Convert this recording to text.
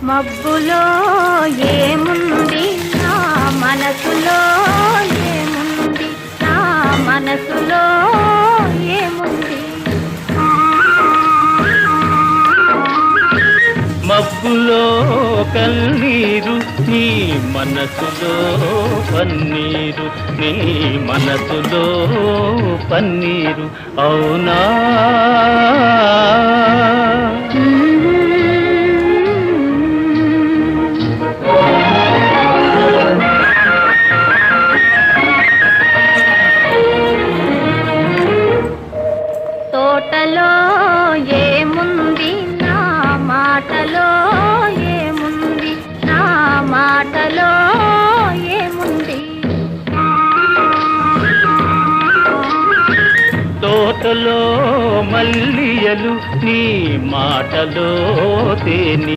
మబ్బులో ఏముంది నా మనసులో ఏముంది నా మనసులో ఏముంది మబ్బులో కన్నీరు నీ మనసులో పన్నీరు నీ మనసులో పన్నీరు అవునా తోటలో ఏముంది నా మాటలో ఏముంది నా మాటలో ఏముంది తోటలో మల్లియలు నీ మాటలో తేని